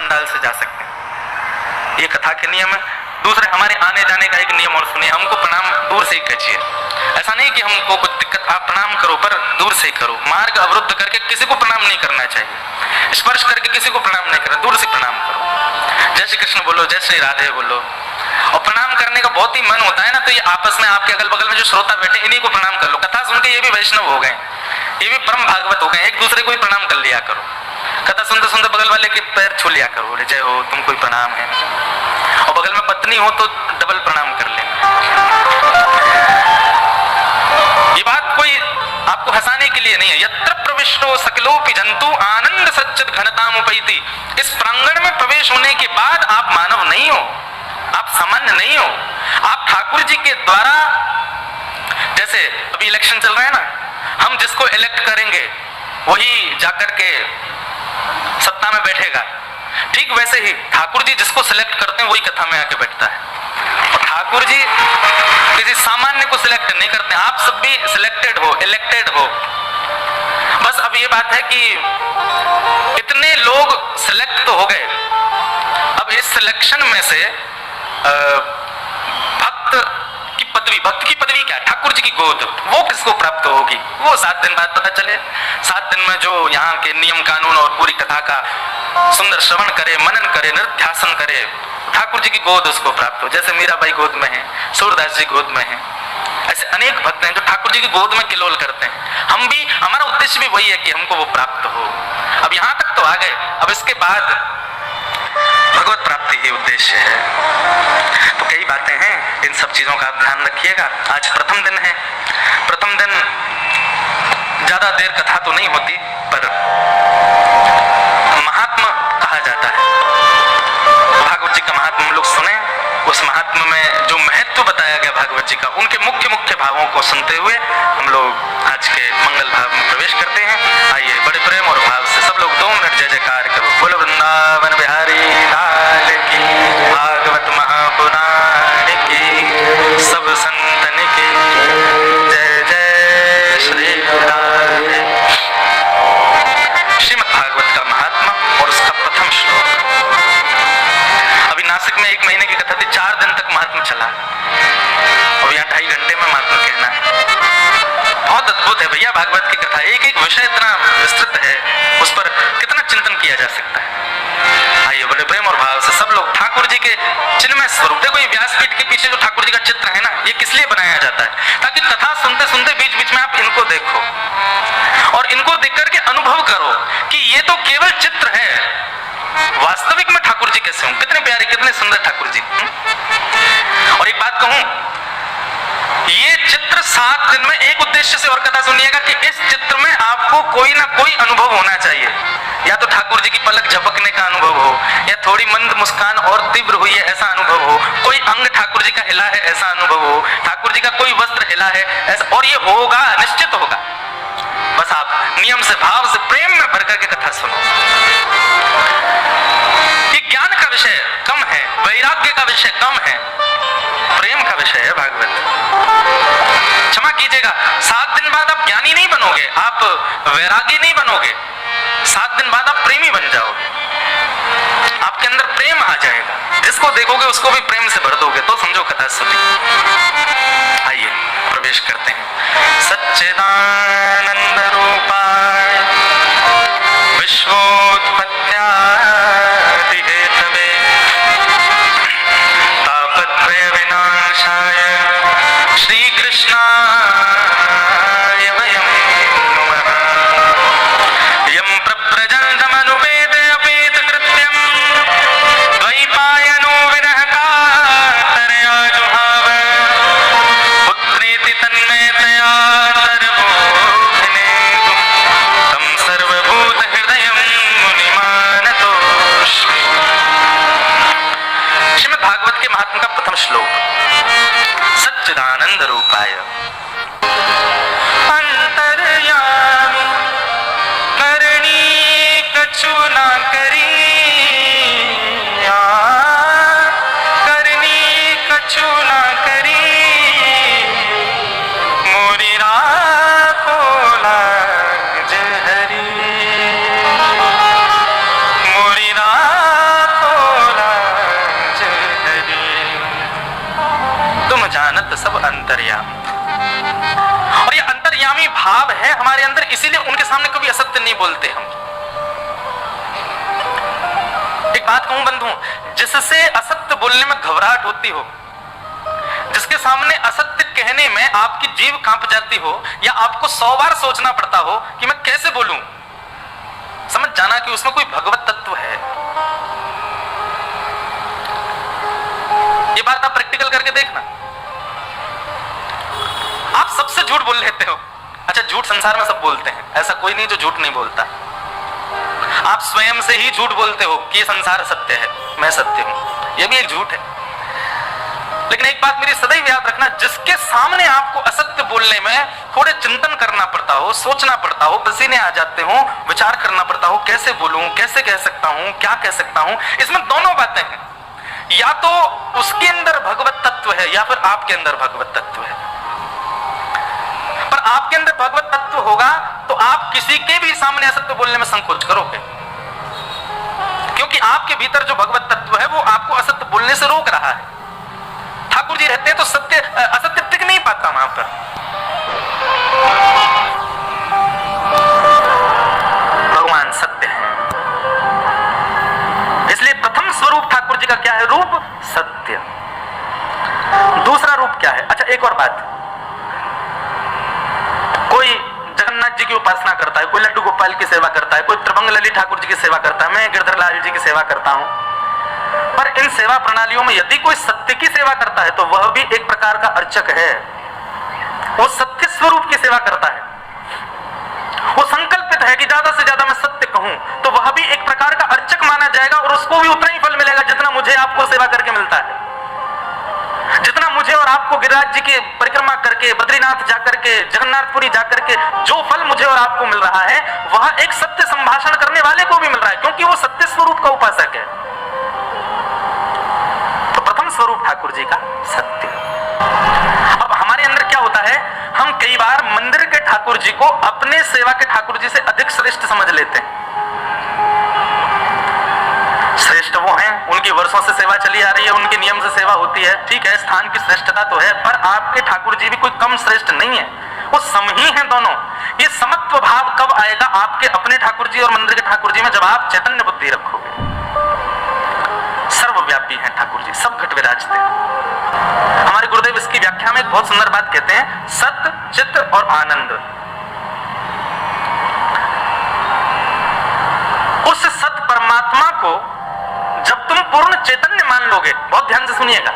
पंडाल से जा सकते हैं, ये कथा के नियम है। दूसरे हमारे आने जाने का एक नियम और सुनिए, हमको प्रणाम दूर से ही कीजिए। ऐसा नहीं कि हमको कुछ दिक्कत, आप प्रणाम करो पर दूर से ही करो। मार्ग अवरुद्ध करके किसी को प्रणाम नहीं करना चाहिए, स्पर्श करके किसी को प्रणाम नहीं करना, दूर से प्रणाम करो। जय श्री कृष्ण बोलो, जय श्री राधे बोलो। और प्रणाम करने का बहुत ही मन होता है ना, तो ये आपस में आपके अगल बगल में जो श्रोता बैठे इन्हीं को प्रणाम कर लो। कथा सुन के ये भी वैष्णव हो गए, ये भी परम भागवत हो गए, एक दूसरे को ही प्रणाम कर लिया करो। कथा सुनते सुनते बगल वाले के पैर छू लिया करो, बोले जय हो, तुमको ही प्रणाम है। और बगल में पत्नी हो तो डबल प्रणाम कर लेना। ये बात कोई आपको हंसाने के लिए नहीं है। यत्र प्रविष्टो सकलोपि जंतु आनंद सच्चित घनतामुपैति। इस प्रांगण में प्रवेश होने के बाद आप मानव नहीं हो, आप सामान्य नहीं हो, आप ठाकुर जी के द्वारा, जैसे अभी इलेक्शन चल रहा है ना, हम जिसको इलेक्ट करेंगे वही जाकर के सत्ता में बैठेगा, ठीक वैसे ही ठाकुर जी जिसको सिलेक्ट करते हैं वही कथा में आके बैठता है। और ठाकुर जी किसी सामान्य को सिलेक्ट नहीं करते, आप सब भी सिलेक्टेड हो, इलेक्टेड हो। बस अब ये बात है कि इतने लोग सिलेक्ट तो हो गए, अब इस सिलेक्शन में से भक्त की पदवी क्या है? ठाकुर जी की गोद, वो किसको प्राप्त होगी? वो 7 दिन बाद पता चले। 7 दिन में जो यहाँ के नियम कानून और पूरी कथा का सुंदर श्रवण करे, मनन करे, निध्यासन करे, ठाकुर जी की गोद उसको प्राप्त हो। जैसे मीराबाई गोद में है, सूरदास जी गोद में है, ऐसे अनेक भक्त हैं जो ठाकुर जी की गोद में किलोल करते हैं। हम भी, हमारा उद्देश्य भी वही है कि हमको वो प्राप्त हो। अब यहाँ तक तो आ गए, अब इसके बाद भगवत प्राप्ति ही उद्देश्य है। तो कई बातें हैं, इन सब चीजों का आप ध्यान रखिएगा। आज प्रथम दिन है, प्रथम दिन ज्यादा देर कथा तो नहीं होती, पर महात्मा कहा जाता है। भागवत जी का महात्मा हम लोग सुने, उस महात्मा में जो महत्व बताया गया भागवत जी का, उनके मुख्य मुख्य भावों को सुनते हुए हम लोग आज के मंगल भाव में प्रवेश करते हैं। आइए बड़े प्रेम और भाव से सब लोग 2 मिनट जय जयकार करो। बोलो वृंदावन बिहारी लाल की, भागवत महापुराण की, सब संतन की जय जय श्री राधे। श्रीमद् भागवत का महात्मा और उसका प्रथम श्लोक। अभी नासिक में 1 महीने की कथा थी, 4 दिन तक महात्मा चला, और यहाँ 2.5 घंटे में महात्मा कहना है। बहुत अद्भुत है भैया भागवत की कथा, एक एक विषय इतना विस्तृत है, उस पर कितना चिंतन किया जा सकता है। आइए बड़े प्रेम और भाव से सब लोग ठाकुर जी के चिन्मय स्वरूप, देखो ये व्यासपीठ के पीछे जो ठाकुर जी का चित्र है ना, ये किस लिए बनाया जाता है? ताकि कथा सुनते सुनते बीच बीच में आप इनको देखो और इनको देख करके अनुभव करो कि ये तो केवल चित्र है, वास्तविक में ठाकुर जी कैसे हों, कितने प्यारे, कितने सुंदर ठाकुर जी। और एक बात कहूं, ये चित्र 7 दिन में एक उद्देश्य से, और कथा सुनिएगा कि इस चित्र में आपको कोई ना कोई अनुभव होना चाहिए। या तो ठाकुर जी की पलक झपकने का अनुभव हो, या थोड़ी मंद मुस्कान और तीव्र हुई है ऐसा अनुभव हो, कोई अंग ठाकुर जी का हिला है ऐसा अनुभव हो, ठाकुर जी का कोई वस्त्र हिला है ऐसा, और ये होगा, निश्चित होगा। बस आप नियम से, भाव से, प्रेम में भर करके कथा सुनो। ये ज्ञान का विषय कम है, वैराग्य का विषय कम है, प्रेम का विषय है भागवत। क्षमा कीजिएगा, 7 दिन बाद आप ज्ञानी नहीं बनोगे, आप वैरागी नहीं बनोगे, 7 दिन बाद आप प्रेमी बन जाओगे, आपके अंदर प्रेम आ जाएगा, जिसको देखोगे उसको भी प्रेम से भर दोगे, तो समझो कथा सुनी। आइए प्रवेश करते हैं। सच्चिदानंद रूपाय विश्वोत्पत्त्यादि हेतवे तापत्रय विनाशाय श्री कृष्णाय वयं नमः। यं प्रव्रजन्तमनुपेते अपेत कृत्यं द्वैपायनो विरह कातरया जुहाव पुत्रेति तन्मयतया सर्वोऽभिनेतुं तं सर्वभूतहृदयं मुनिमानतोऽस्मि। श्रीमद् भागवत के महात्मा का प्रथम श्लोक। सच्चिदानंद रूपाय अंतर्यामी करणी कछु न करी, करणी कछु न करी, मोरी राखो लाज हरी, मोरी राखो अंतर्यामी। और ये अंतर्यामी भाव है हमारे अंदर, इसीलिए उनके सामने कभी असत्य नहीं बोलते हम। एक बात कहूं बंधु, जिससे असत्य बोलने में घबराहट होती हो, जिसके सामने असत्य कहने में आपकी जीभ कांप जाती हो, या आपको 100 बार सोचना पड़ता हो कि मैं कैसे बोलूं, समझ जाना कि उसमें कोई भगवत तत्व है। ये बात आप प्रैक्टिकल करके देखना। आप सबसे झूठ बोल लेते हो। अच्छा, झूठ संसार में सब बोलते हैं, ऐसा कोई नहीं जो झूठ नहीं बोलता। आप स्वयं से ही झूठ बोलते हो कि ये संसार सत्य है, मैं सत्य हूं, ये भी एक झूठ है। लेकिन एक बात मेरी सदैव याद रखना, जिसके सामने आपको असत्य बोलने में थोड़े चिंतन करना पड़ता हो, सोचना पड़ता हो, पसीने आ जाते हो, विचार करना पड़ता हो, कैसे बोलूं, कैसे कह सकता हूं, क्या कह सकता हूं, इसमें दोनों बातें हैं। या तो उसके अंदर भगवत तत्व है या फिर आपके अंदर भगवत तत्व है। पर आपके अंदर भगवत तत्व होगा तो आप किसी के भी सामने असत्य बोलने में संकोच करोगे, क्योंकि आपके भीतर जो भगवत तत्व है वो आपको असत्य बोलने से रोक रहा है। ठाकुर जी रहते हैं तो सत्य असत्य टिक नहीं पाता वहां पर। भगवान सत्य है, इसलिए प्रथम स्वरूप ठाकुर जी का क्या है? रूप सत्य। दूसरा रूप क्या है? अच्छा, एक और बात, कोई जगन्नाथ जी की उपासना करता है, कोई लड्डू गोपाल की सेवा करता है, कोई त्रिभंग ललित ठाकुर जी की सेवा करता है, मैं गिरधर लाल जी की सेवा करता हूं। पर इन सेवा प्रणालियों में यदि कोई सत्य की सेवा करता है तो वह भी एक प्रकार का अर्चक है, वो सत्य स्वरूप की सेवा करता है। वो संकल्पित है कि ज्यादा से ज्यादा मैं सत्य कहूं, तो वह भी एक प्रकार का अर्चक माना जाएगा और उसको भी उतना ही फल मिलेगा जितना मुझे आपको सेवा करके मिलता है। जितना मुझे और आपको गिरिराज जी की परिक्रमा करके, बद्रीनाथ जाकर के, जगन्नाथपुरी जाकर के जो फल मुझे और आपको मिल रहा है, वह एक सत्य संभाषण करने वाले को भी मिल रहा है, क्योंकि वो सत्य स्वरूप का उपासक है। तो प्रथम स्वरूप ठाकुर जी का सत्य। अब हमारे अंदर क्या होता है, हम कई बार मंदिर के ठाकुर जी को अपने सेवा के ठाकुर जी से अधिक श्रेष्ठ समझ लेते हैं। श्रेष्ठ वो हैं, उनकी वर्षों से सेवा चली आ रही है, उनके नियम से सेवा होती है, ठीक है, स्थान की श्रेष्ठता तो है, पर आपके ठाकुर जी भी कोई कम श्रेष्ठ नहीं है, वो सम ही हैं दोनों। ये समत्व भाव कब आएगा आपके अपने ठाकुर जी और मंदिर के ठाकुर जी में? जब आप चैतन्य बुद्धि रखोगे। सर्वव्यापी हैं ठाकुर जी, सब घट विराजते हैं। हमारे गुरुदेव इसकी व्याख्या में एक बहुत सुंदर बात कहते हैं, सत्य, चित्त और आनंद। उस सत परमात्मा को जब तुम पूर्ण चैतन्य मान लोगे, बहुत ध्यान से सुनिएगा,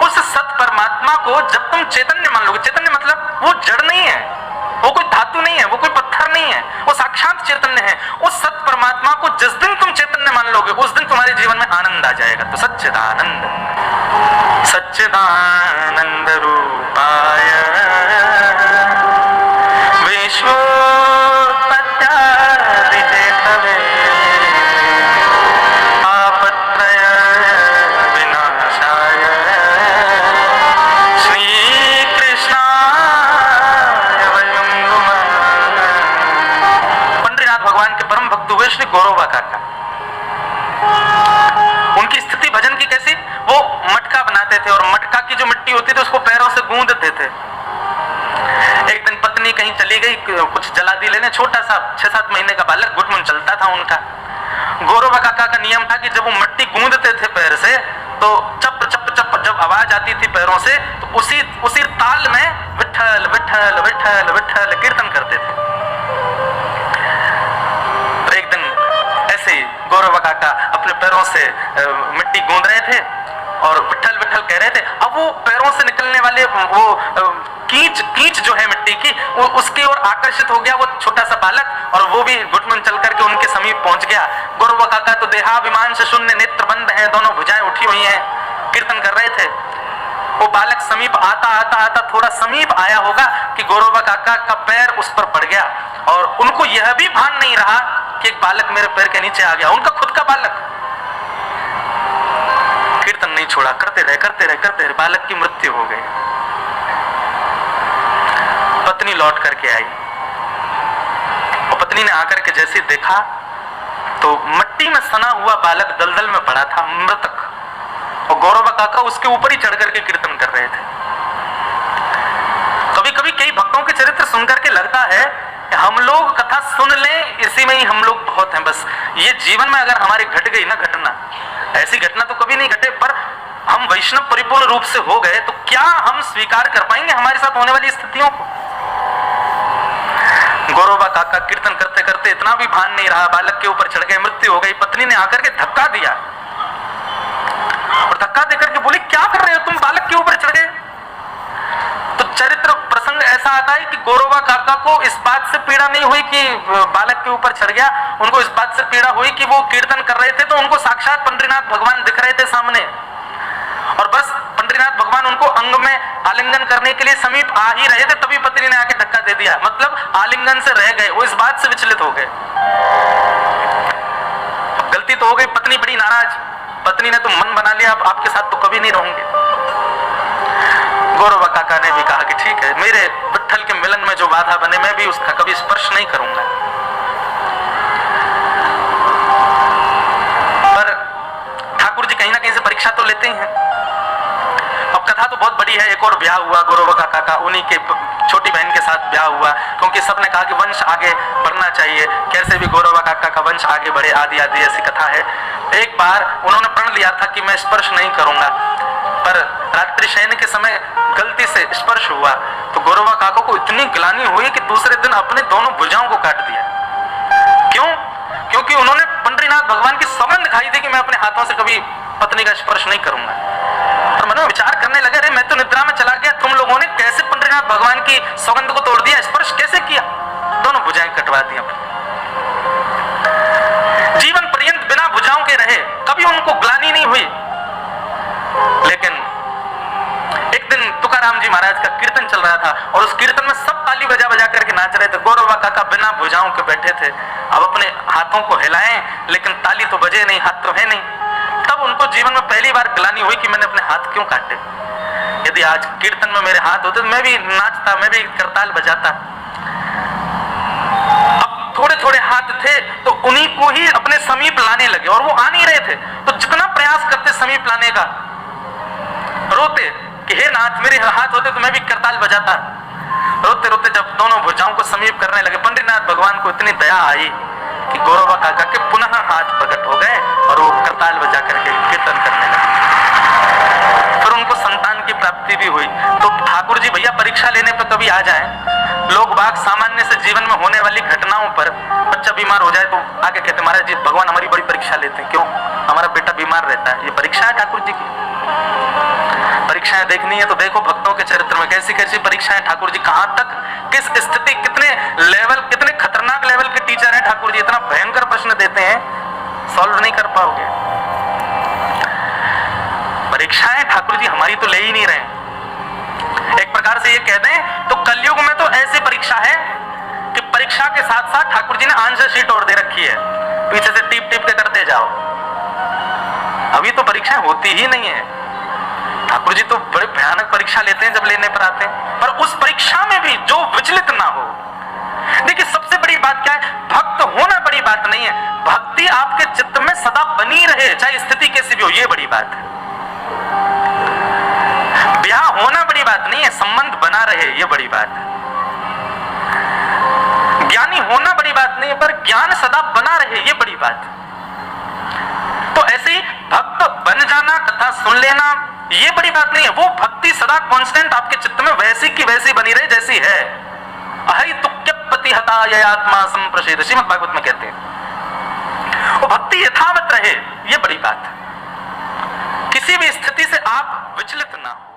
उस सत परमात्मा को जब तुम चैतन्य मान लोगे, चैतन्य मतलब वो जड़ नहीं है, वो कोई धातु नहीं है, वो कोई पत्थर नहीं है, वो साक्षात चैतन्य है। उस सत परमात्मा को जिस दिन तुम चैतन्य मान लोगे, उस दिन तुम्हारे जीवन में आनंद आ जाएगा। तो सच्चिदानंद, सच्चिदानंद रूपाय विश्वोत्पत्त्यादिहेतवे आपत्रय विनाशाय श्रीकृष्णाय वयं नुमः। पंडरीनाथ भगवान के परम भक्त हुए श्री गौरवा काका। उनकी स्थिति भजन की कैसी? वो मटका बनाते थे और मटका की जो मिट्टी होती थी उसको पैरों से गूंदते थे। एक दिन पत्नी कहीं चली गई कुछ जलादी लेने, छोटा सा 6-7 महीने का बालक गुटमुन चलता था उनका। गौरव काका का नियम था कि जब वो मिट्टी गूंदते थे पैर से तो चप चप चप जब आवाज आती थी पैरों से तो उसी ताल में विठल विठल विठल विठल कीर्तन करते थे। तो एक दिन ऐसे ही गौरव काका अपने पैरों से मिट्टी गूंद रहे थे और विठल विठल कह रहे थे। अब वो पैरों से निकलने वाले वो कीच जो है मिट्टी की, वो उसकी ओर आकर्षित हो गया वो छोटा सा बालक, और वो भी घुटमन चल करके उनके समीप पहुंच गया। गौरव काका तो देहाभिमान से शून्य, नेत्र बंद हैं, दोनों भुजाएं उठी हुई हैं, कीर्तन कर रहे थे। वो बालक समीप आता थोड़ा समीप आया होगा कि गौरव काका का पैर उस पर पड़ गया, और उनको यह भी भान नहीं रहा कि एक बालक मेरे पैर के नीचे आ गया, उनका खुद का बालक। कीर्तन नहीं छोड़ा, करते रहे, बालक की मृत्यु हो गई। पत्नी लौट करके आई और पत्नी ने आकर के जैसे देखा तो मिट्टी में सना हुआ बालक दलदल में पड़ा था, मृतक, और गौरव काका उसके ऊपर ही चढ़ करके कीर्तन कर रहे थे। कभी कभी कई भक्तों के चरित्र सुनकर के लगता है कि हम लोग कथा सुन लें, इसी में ही हम लोग बहुत हैं। बस ये जीवन में अगर हमारी घट गई ना घटना, ऐसी घटना तो कभी नहीं घटे, पर हम वैष्णव परिपूर्ण रूप से हो गए तो क्या हम स्वीकार कर पाएंगे हमारे साथ होने वाली स्थितियों को? गौरवा काका कीर्तन करते करते इतना भी भान नहीं रहा, बालक के ऊपर चढ़ गए, मृत्यु हो गई। पत्नी ने आकर के धक्का दिया और धक्का देकर के बोली, क्या कर रहे हो तुम, बालक के ऊपर चढ़ गए? तो चरित्र प्रसंग ऐसा आता है कि गौरवा काका को इस बात से पीड़ा नहीं हुई कि बालक के ऊपर चढ़ गया, उनको इस बात से पीड़ा हुई कि वो कीर्तन कर रहे थे तो उनको साक्षात पंडरीनाथ भगवान दिख रहे थे सामने, और बस पंडरीनाथ भगवान उनको अंग में आलिंगन करने के लिए समीप आ ही रहे थे, तभी पत्नी ने आके धक्का दे दिया। मतलब आलिंगन से रह गए, वो इस बात से विचलित हो गए। गलती तो हो गई, पत्नी बड़ी नाराज, पत्नी ने तो मन बना लिया अब आपके साथ तो कभी नहीं रहूंगे। गौरवा काका ने भी कहा कि ठीक है, मेरे विट्ठल के मिलन में जो बाधा बने मैं भी उसका कभी स्पर्श नहीं करूंगा। पर ठाकुर जी कहीं ना कहीं से परीक्षा तो लेते ही हैं। अब कथा तो बहुत बड़ी है, एक और ब्याह हुआ गौरवा काका का, उन्हीं के छोटी बहन के साथ ब्याह हुआ, क्योंकि सबने कहा कि वंश आगे बढ़ना चाहिए, कैसे भी गौरवा काका का वंश आगे बढ़े, आदि आदि ऐसी कथा है। एक बार उन्होंने प्रण लिया था कि मैं स्पर्श नहीं करूंगा, पर रात्रि शयन के समय गलती से स्पर्श हुआ तो गौरवा काका को इतनी ग्लानि हुई कि दूसरे दिन अपने दोनों भुजाओं को काट दिया। क्यों? क्योंकि उन्होंने पंडरीनाथ भगवान की सौगंध खाई थी कि मैं अपने हाथों से कभी पत्नी का स्पर्श नहीं करूंगा। और मन में विचार करने लगे, अरे मैं तो निद्रा में चला गया, तुम लोगों ने कैसे पंडरीनाथ भगवान की सौगंध को तोड़ दिया, स्पर्श कैसे किया? दोनों भुजाएं कटवा दी। जीवन पर्यंत बिना भुजाओं के रहे, कभी उनको ग्लानि नहीं हुई। लेकिन एक दिन तुकाराम जी महाराज का कीर्तन चल रहा था और उस कीर्तन में सब ताली बजा बजा करके नाच रहे थे। गौरवा काका बिना भुजाओं के बैठे थे, अब अपने हाथों को हिलाएं लेकिन ताली तो बजे नहीं, हाथ तो है नहीं। तब उनको जीवन में पहली बार ग्लानि हुई कि मैंने अपने हाथ क्यों काटे। यदि आज कीर्तन में मेरे हाथ होते तो मैं भी नाचता, मैं भी करताल बजाता। अब थोड़े थोड़े हाथ थे तो उन्हीं को ही अपने समीप लाने लगे और वो आ नहीं रहे थे, तो जितना प्रयास करते समीप लाने का, रोते कि हे नाथ मेरे हाथ होते तो मैं भी करताल बजाता। रोते रोते जब दोनों भुजाओं को समीप करने लगे, पंडरीनाथ भगवान को इतनी दया आई कि गौरवा काका के पुनः हाथ प्रकट हो गए और वो करताल बजा करके कीर्तन करने लगे। फिर उनको संतान की प्राप्ति भी हुई। तो ठाकुर जी भैया परीक्षा लेने पर कभी आ जाए, लोग बाग सामान्य से जीवन में होने वाली घटनाओं पर, बच्चा बीमार हो जाए तो आगे कहते महाराज जी भगवान हमारी बड़ी परीक्षा लेते हैं, क्यों? हमारा बेटा बीमार रहता है, ये परीक्षा है ठाकुर जी की। परीक्षाएं देखनी है तो देखो भक्तों के चरित्र में कैसी कैसी परीक्षाएं ठाकुर जी, कहां तक, किस स्थिति, कितने लेवल, कितने खतरनाक लेवल के टीचर हैं ठाकुर जी, इतना भयंकर प्रश्न देते हैं, सॉल्व नहीं कर पाओगे। परीक्षाएं ठाकुर जी हमारी तो ले ही नहीं रहे। एक प्रकार से ये कह दें तो कलयुग में तो ऐसी परीक्षा है कि परीक्षा के साथ साथ ठाकुर जी ने आंसर शीट और दे रखी है, पीछे से टिप टिप के करते जाओ। अभी तो परीक्षाएं होती ही नहीं है। ठाकुर जी तो बड़े भयानक परीक्षा लेते हैं जब लेने पर आते हैं, पर उस परीक्षा में भी जो विचलित ना हो। देखिए सबसे बड़ी बात क्या है, भक्त होना बड़ी बात नहीं है, भक्ति आपके चित्त में सदा बनी रहे चाहे स्थिति कैसी भी हो, ये बड़ी बात है। ब्याह होना बड़ी बात नहीं है, संबंध बना रहे ये बड़ी बात है। ज्ञानी होना बड़ी बात नहीं है, पर ज्ञान सदा बना रहे ये बड़ी बात है। तो ऐसे ही भक्त बन जाना, कथा सुन लेना ये बड़ी बात नहीं है, वो भक्ति सदा कांस्टेंट आपके चित्त में वैसी की वैसी बनी रहे जैसी है। अहि तुक्यपति हता ये आत्मा संप्रसेद, श्रीमद् भागवत में कहते हैं। वो भक्ति यथावत रहे ये बड़ी बात है, किसी भी स्थिति से आप विचलित ना हो।